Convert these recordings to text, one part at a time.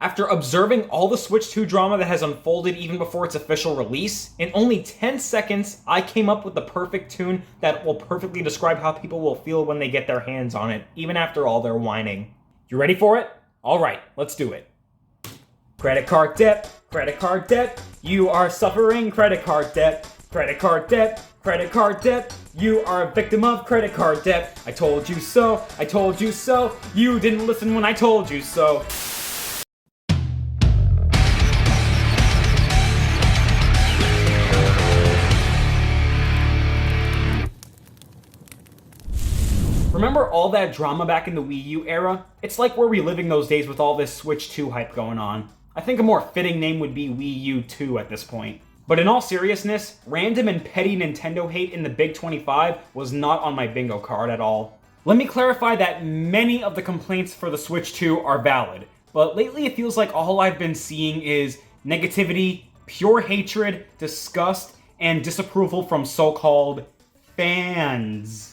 After observing all the Switch 2 drama that has unfolded even before its official release, in only 10 seconds, I came up with the perfect tune that will perfectly describe how people will feel when they get their hands on it, even after all their whining. You ready for it? Alright, let's do it. Credit card debt, you are suffering credit card debt, credit card debt, you are a victim of credit card debt. I told you so, you didn't listen when I told you so. Remember all that drama back in the Wii U era? It's like we're reliving those days with all this Switch 2 hype going on. I think a more fitting name would be Wii U 2 at this point. But in all seriousness, random and petty Nintendo hate in the Big 25 was not on my bingo card at all. Let me clarify that many of the complaints for the Switch 2 are valid, but lately it feels like all I've been seeing is negativity, pure hatred, disgust, and disapproval from so-called fans.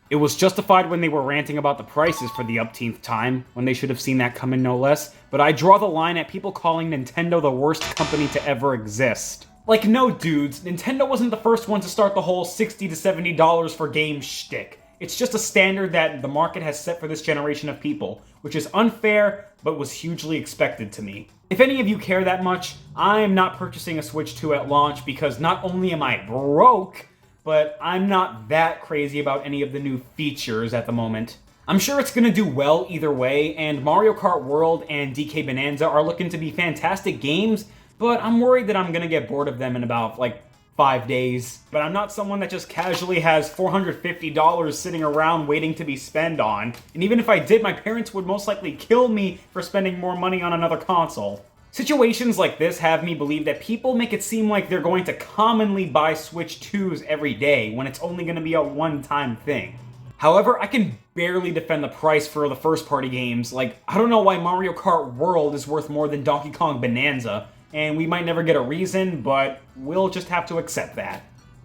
It was justified when they were ranting about the prices for the upteenth time, when they should have seen that coming no less, but I draw the line at people calling Nintendo the worst company to ever exist. Like, no dudes, Nintendo wasn't the first one to start the whole $60 to $70 for games shtick. It's just a standard that the market has set for this generation of people, which is unfair, but was hugely expected to me. If any of you care that much, I'm not purchasing a Switch 2 at launch because not only am I broke, but I'm not that crazy about any of the new features at the moment. I'm sure it's gonna do well either way, and Mario Kart World and DK Bonanza are looking to be fantastic games, but I'm worried that I'm gonna get bored of them in about, 5 days. But I'm not someone that just casually has $450 sitting around waiting to be spent on, and even if I did, my parents would most likely kill me for spending more money on another console. Situations like this have me believe that people make it seem like they're going to commonly buy Switch 2s every day when it's only going to be a one-time thing. However, I can barely defend the price for the first-party games. I don't know why Mario Kart World is worth more than Donkey Kong Bonanza, and we might never get a reason, but we'll just have to accept that.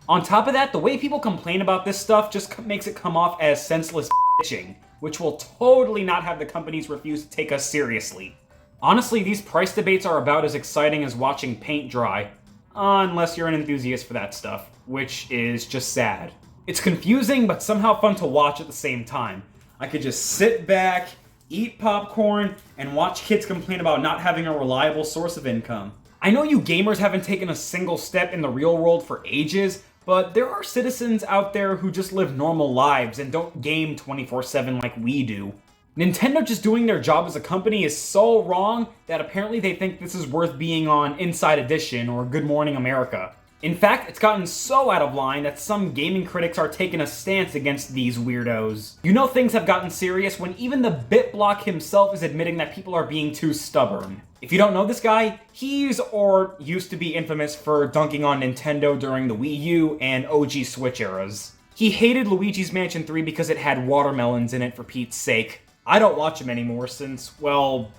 On top of that, the way people complain about this stuff just makes it come off as senseless bitching, which will totally not have the companies refuse to take us seriously. Honestly, these price debates are about as exciting as watching paint dry, unless you're an enthusiast for that stuff, which is just sad. It's confusing, but somehow fun to watch at the same time. I could just sit back, eat popcorn, and watch kids complain about not having a reliable source of income. I know you gamers haven't taken a single step in the real world for ages, but there are citizens out there who just live normal lives and don't game 24/7 like we do. Nintendo just doing their job as a company is so wrong that apparently they think this is worth being on Inside Edition or Good Morning America. In fact, it's gotten so out of line that some gaming critics are taking a stance against these weirdos. You know things have gotten serious when even the BitBlock himself is admitting that people are being too stubborn. If you don't know this guy, he's or used to be infamous for dunking on Nintendo during the Wii U and OG Switch eras. He hated Luigi's Mansion 3 because it had watermelons in it, for Pete's sake. I don't watch him anymore since, well,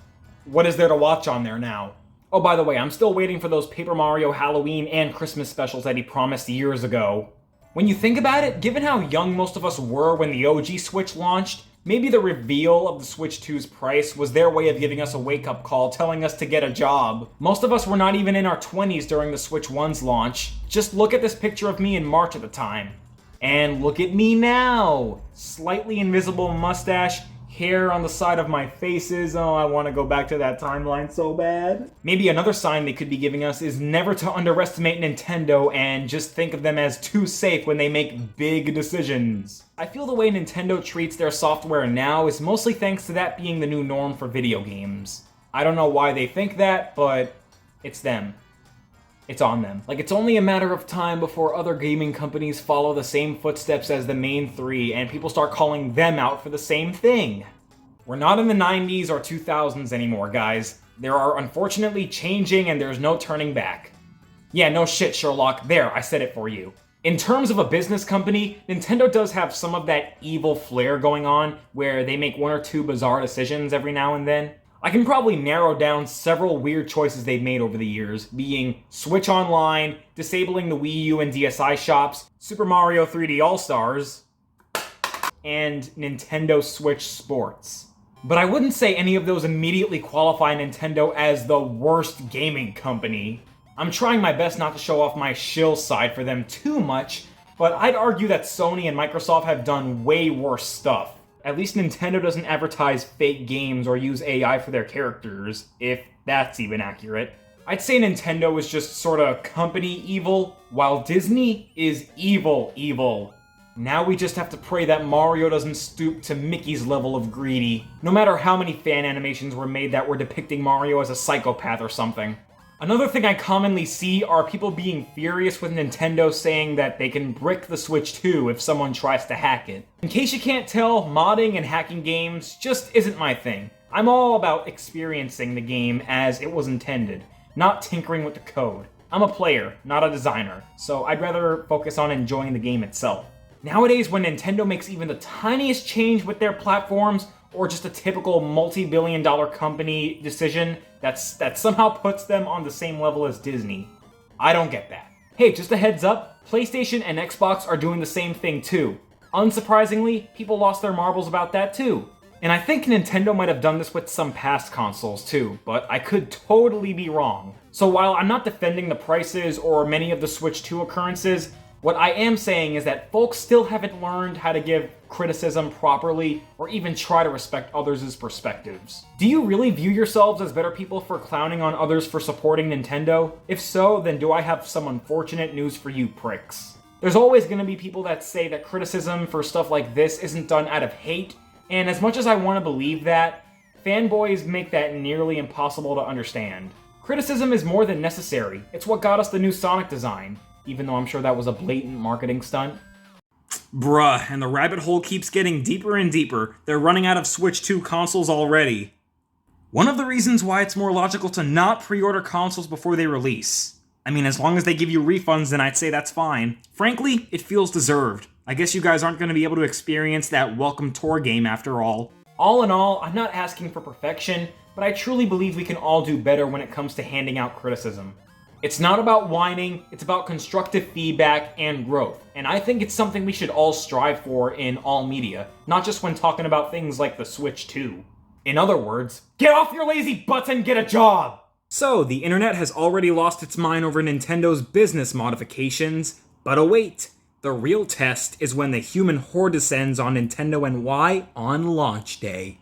what is there to watch on there now? Oh, by the way, I'm still waiting for those Paper Mario Halloween and Christmas specials that he promised years ago. When you think about it, given how young most of us were when the OG Switch launched, maybe the reveal of the Switch 2's price was their way of giving us a wake-up call, telling us to get a job. Most of us were not even in our 20s during the Switch 1's launch. Just look at this picture of me in March at the time. And look at me now! Slightly invisible mustache, hair on the side of my faces. Oh, I want to go back to that timeline so bad. Maybe another sign they could be giving us is never to underestimate Nintendo and just think of them as too safe when they make big decisions. I feel the way Nintendo treats their software now is mostly thanks to that being the new norm for video games. I don't know why they think that, but it's them. It's on them. It's only a matter of time before other gaming companies follow the same footsteps as the main three, and people start calling them out for the same thing. We're not in the 90s or 2000s anymore, guys. There are unfortunately changing, and there's no turning back. Yeah, no shit, Sherlock. There, I said it for you. In terms of a business company, Nintendo does have some of that evil flair going on, where they make one or two bizarre decisions every now and then. I can probably narrow down several weird choices they've made over the years, being Switch Online, disabling the Wii U and DSi shops, Super Mario 3D All-Stars, and Nintendo Switch Sports. But I wouldn't say any of those immediately qualify Nintendo as the worst gaming company. I'm trying my best not to show off my shill side for them too much, but I'd argue that Sony and Microsoft have done way worse stuff. At least Nintendo doesn't advertise fake games or use AI for their characters, if that's even accurate. I'd say Nintendo is just sorta company evil, while Disney is evil. Now we just have to pray that Mario doesn't stoop to Mickey's level of greedy, no matter how many fan animations were made that were depicting Mario as a psychopath or something. Another thing I commonly see are people being furious with Nintendo saying that they can brick the Switch 2 if someone tries to hack it. In case you can't tell, modding and hacking games just isn't my thing. I'm all about experiencing the game as it was intended, not tinkering with the code. I'm a player, not a designer, so I'd rather focus on enjoying the game itself. Nowadays, when Nintendo makes even the tiniest change with their platforms, or just a typical multi-billion-dollar company decision that somehow puts them on the same level as Disney, I don't get that. Hey, just a heads up, PlayStation and Xbox are doing the same thing too. Unsurprisingly, people lost their marbles about that too. And I think Nintendo might have done this with some past consoles too, but I could totally be wrong. So while I'm not defending the prices or many of the Switch 2 occurrences, what I am saying is that folks still haven't learned how to give criticism properly or even try to respect others' perspectives. Do you really view yourselves as better people for clowning on others for supporting Nintendo? If so, then do I have some unfortunate news for you pricks. There's always going to be people that say that criticism for stuff like this isn't done out of hate, and as much as I want to believe that, fanboys make that nearly impossible to understand. Criticism is more than necessary. It's what got us the new Sonic design, even though I'm sure that was a blatant marketing stunt. Bruh, and the rabbit hole keeps getting deeper and deeper. They're running out of Switch 2 consoles already. One of the reasons why it's more logical to not pre-order consoles before they release. I mean, as long as they give you refunds, then I'd say that's fine. Frankly, it feels deserved. I guess you guys aren't going to be able to experience that welcome tour game after all. All in all, I'm not asking for perfection, but I truly believe we can all do better when it comes to handing out criticism. It's not about whining, it's about constructive feedback and growth, and I think it's something we should all strive for in all media, not just when talking about things like the Switch 2. In other words, get off your lazy butts and get a job! So, the internet has already lost its mind over Nintendo's business modifications, but await! The real test is when the human horde descends on Nintendo NY on launch day.